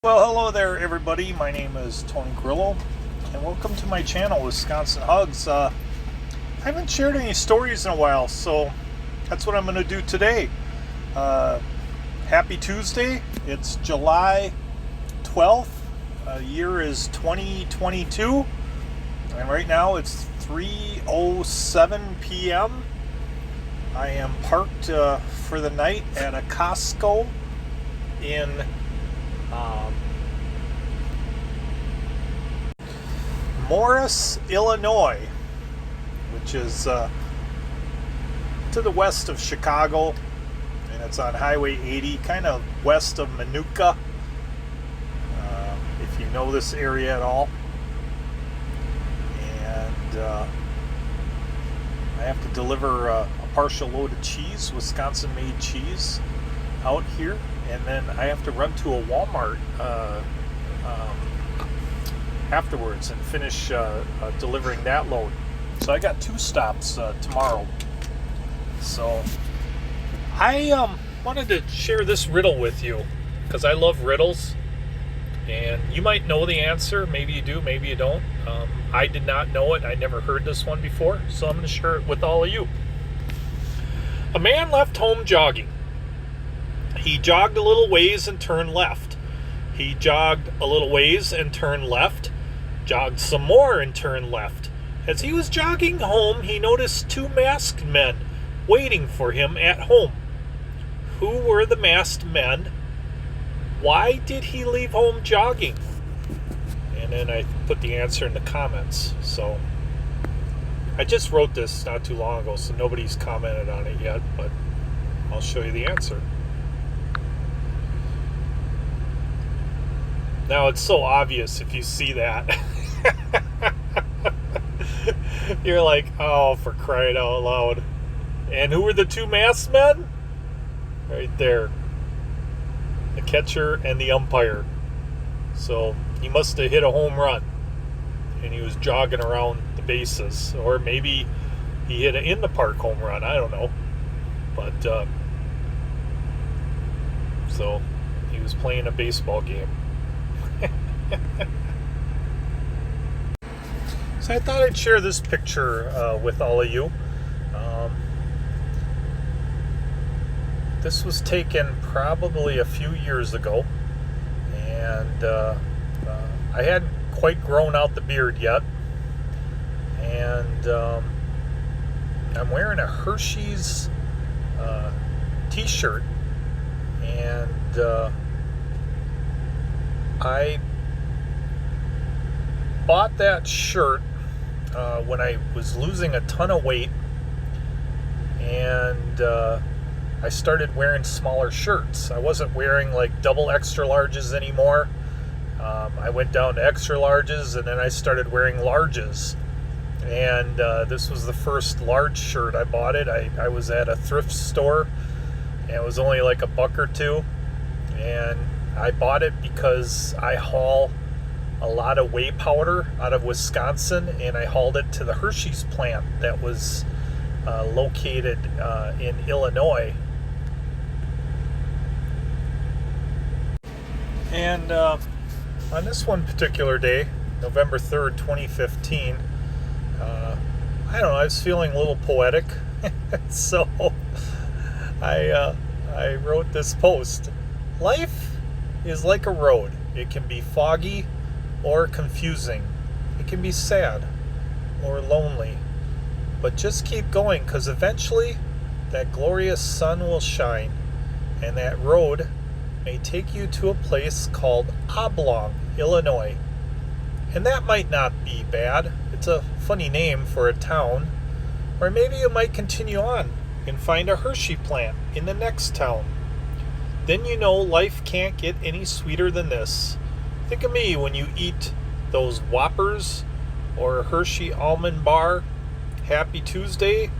Well, hello there, everybody. My name is Tony Grillo, and welcome to my channel, Wisconsin Hugs. I haven't shared any stories in a while, so that's what I'm going to do today. Happy Tuesday. It's July 12th. Year is 2022, and right now it's 3:07 p.m. I am parked for the night at a Costco in Morris, Illinois, which is to the west of Chicago, and it's on Highway 80, kind of west of Minooka, if you know this area at all. And I have to deliver a partial load of cheese, Wisconsin-made cheese, out here, and then I have to run to a Walmart afterwards and finish delivering that load. So I got two stops tomorrow. So I wanted to share this riddle with you because I love riddles, and you might know the answer. Maybe you do, maybe you don't. I did not know it. I never heard this one before, so I'm going to share it with all of you. A man left home jogging. He jogged a little ways and turned left. He jogged a little ways and turned left. Jogged some more and turned left. As he was jogging home, he noticed two masked men waiting for him at home. Who were the masked men? Why did he leave home jogging? And then I put the answer in the comments. So I just wrote this not too long ago, so nobody's commented on it yet, but I'll show you the answer. Now, it's so obvious if you see that. You're like, oh, for crying out loud. And who were the two masked men? Right there. The catcher and the umpire. So he must have hit a home run. And he was jogging around the bases. Or maybe he hit an in-the-park home run. I don't know. But, so he was playing a baseball game. So I thought I'd share this picture with all of you. This was taken probably a few years ago, and I hadn't quite grown out the beard yet, and I'm wearing a Hershey's t-shirt, and I bought that shirt when I was losing a ton of weight, and I started wearing smaller shirts. I wasn't wearing like double extra larges anymore. I went down to extra larges, and then I started wearing larges, and this was the first large shirt I bought. I was at a thrift store, and it was only like $1 or $2, and I bought it because I haul a lot of whey powder out of Wisconsin, and I hauled it to the Hershey's plant that was located in Illinois. And on this one particular day, November 3rd, 2015, I don't know, I was feeling a little poetic, so I wrote this post. Life is like a road. It can be foggy or confusing. It can be sad or lonely. But just keep going, because eventually that glorious sun will shine, and that road may take you to a place called Oblong, Illinois. And that might not be bad. It's a funny name for a town. Or maybe you might continue on and find a Hershey plant in the next town. Then you know life can't get any sweeter than this. Think of me when you eat those Whoppers or a Hershey almond bar. Happy Tuesday,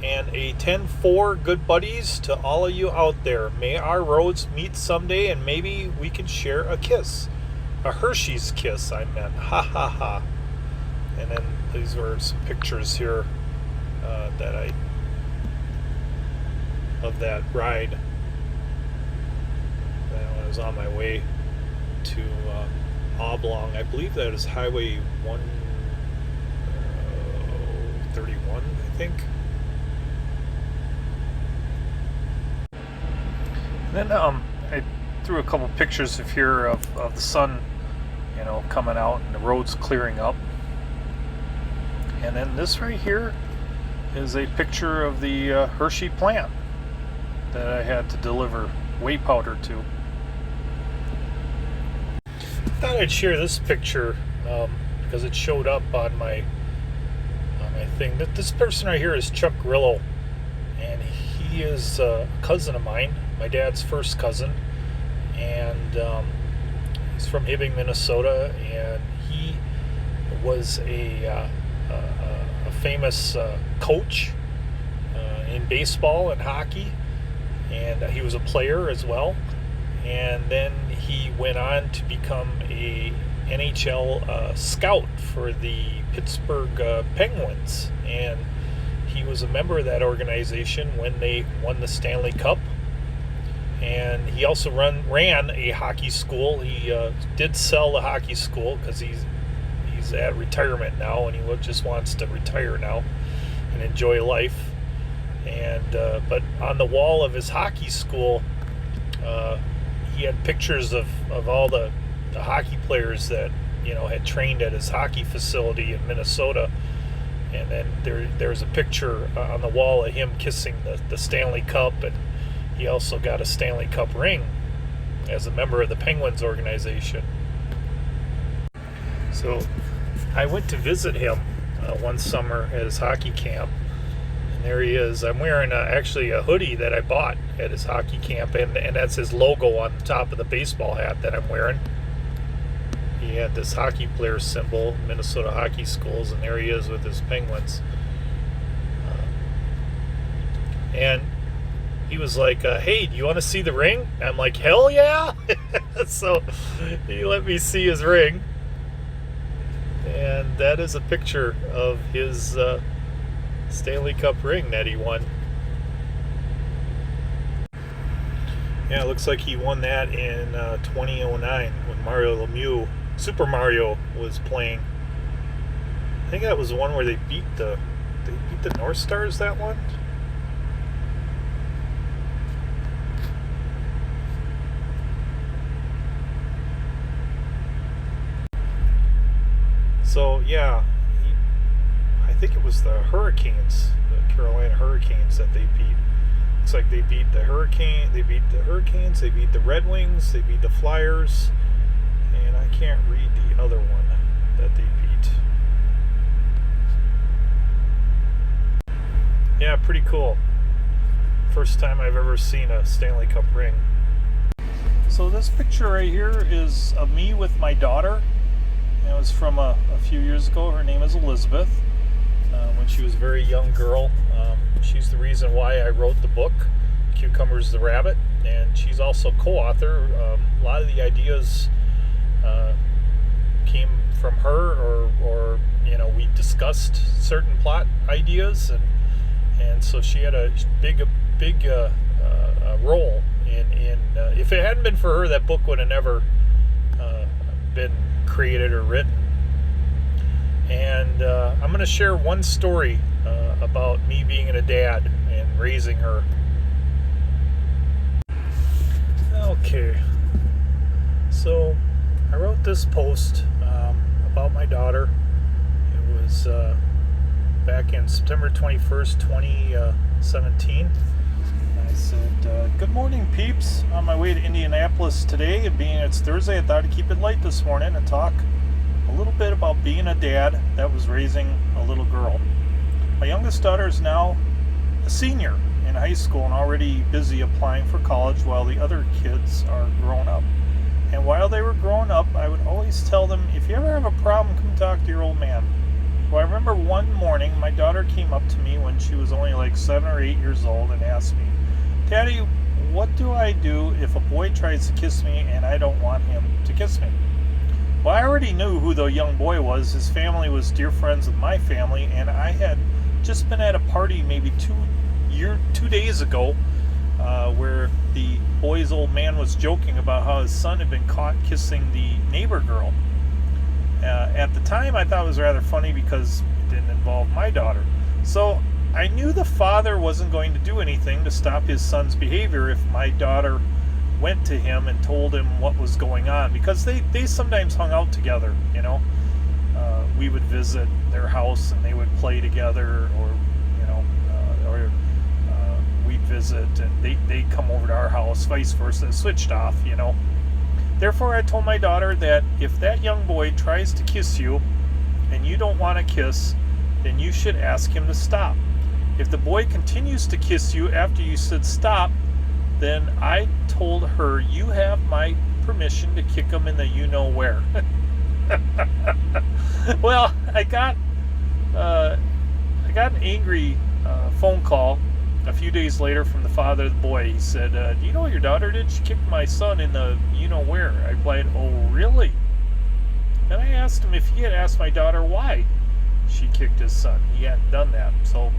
and a 10-4 good buddies to all of you out there. May our roads meet someday, and maybe we can share a kiss. A Hershey's kiss, I meant. Ha ha ha. And then these were some pictures here of that ride when I was on my way to Oblong. I believe that is Highway 131, I think. And then I threw a couple pictures of here of the sun, coming out and the roads clearing up. And then this right here is a picture of the Hershey plant that I had to deliver whey powder to. Thought I'd share this picture because it showed up on my thing. This person right here is Chuck Grillo, and he is a cousin of mine, my dad's first cousin, and he's from Hibbing, Minnesota, and he was a famous coach in baseball and hockey, and he was a player as well. And then he went on to become a NHL scout for the Pittsburgh Penguins, and he was a member of that organization when they won the Stanley Cup. And he also ran a hockey school. He did sell the hockey school because he's at retirement now, and he just wants to retire now and enjoy life. And but on the wall of his hockey school, he had pictures of all the hockey players that had trained at his hockey facility in Minnesota. And then there's a picture on the wall of him kissing the Stanley Cup, and he also got a Stanley Cup ring as a member of the Penguins organization. So I went to visit him one summer at his hockey camp, and there he is. I'm wearing actually a hoodie that I bought at his hockey camp, and that's his logo on the top of the baseball hat that I'm wearing. He had this hockey player symbol, Minnesota Hockey Schools, and there he is with his Penguins. And he was like, hey, do you want to see the ring? And I'm like, hell yeah! So he let me see his ring. And that is a picture of his Stanley Cup ring that he won. Yeah, it looks like he won that in 2009 when Mario Lemieux, Super Mario, was playing. I think that was the one where they beat the North Stars, that one. So yeah, I think it was the Hurricanes, the Carolina Hurricanes, that they beat. Looks like they beat the Hurricanes, they beat the Red Wings, they beat the Flyers, and I can't read the other one that they beat. Yeah, pretty cool. First time I've ever seen a Stanley Cup ring. So this picture right here is of me with my daughter. It was from a few years ago. Her name is Elizabeth. When she was a very young girl. She's the reason why I wrote the book, Cucumbers the Rabbit, and she's also co-author. A lot of the ideas came from her, or we discussed certain plot ideas, and so she had a big role in if it hadn't been for her, that book would have never been created or written. And I'm going to share one story about me being a dad and raising her. Okay, so I wrote this post about my daughter. It was back in September 21st, 2017. I said, good morning, peeps. On my way to Indianapolis today, and being it's Thursday, I thought I'd keep it light this morning and talk a little bit about being a dad that was raising a little girl. My youngest daughter is now a senior in high school and already busy applying for college, while the other kids are grown up. And while they were growing up, I would always tell them, if you ever have a problem, come talk to your old man. Well, I remember one morning my daughter came up to me when she was only like 7 or 8 years old and asked me, Daddy, what do I do if a boy tries to kiss me and I don't want him to kiss me? Well, I already knew who the young boy was. His family was dear friends with my family, and I had just been at a party maybe 2 days ago where the boy's old man was joking about how his son had been caught kissing the neighbor girl. At the time, I thought it was rather funny because it didn't involve my daughter. So I knew the father wasn't going to do anything to stop his son's behavior if my daughter went to him and told him what was going on, because they sometimes hung out together, you know. We would visit their house and they would play together, or you know, we'd visit and they'd come over to our house, vice versa. It switched off, you know. Therefore, I told my daughter that if that young boy tries to kiss you and you don't want to kiss, then you should ask him to stop. If the boy continues to kiss you after you said stop, then I told her you have my permission to kick him in the you-know-where. Well, I got an angry phone call a few days later from the father of the boy. He said, do you know what your daughter did? She kicked my son in the you-know-where. I replied, oh, really? Then I asked him if he had asked my daughter why she kicked his son. He hadn't done that. So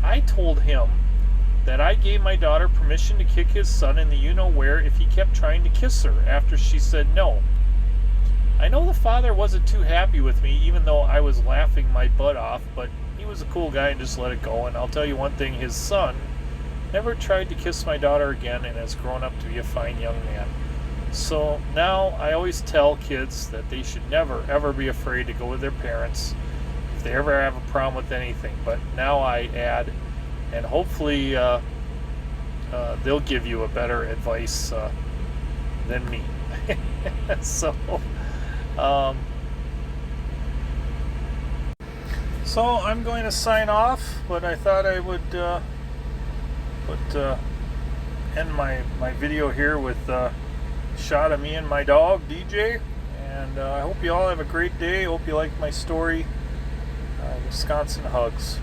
I told him that I gave my daughter permission to kick his son in the you-know-where if he kept trying to kiss her after she said no. I know the father wasn't too happy with me, even though I was laughing my butt off, but he was a cool guy and just let it go. And I'll tell you one thing, his son never tried to kiss my daughter again and has grown up to be a fine young man. So now I always tell kids that they should never, ever be afraid to go with their parents if they ever have a problem with anything. But now I add, and hopefully they'll give you a better advice than me. So I'm going to sign off, but I thought I would end my video here with a shot of me and my dog, DJ. And I hope you all have a great day. Hope you liked my story. Wisconsin hugs.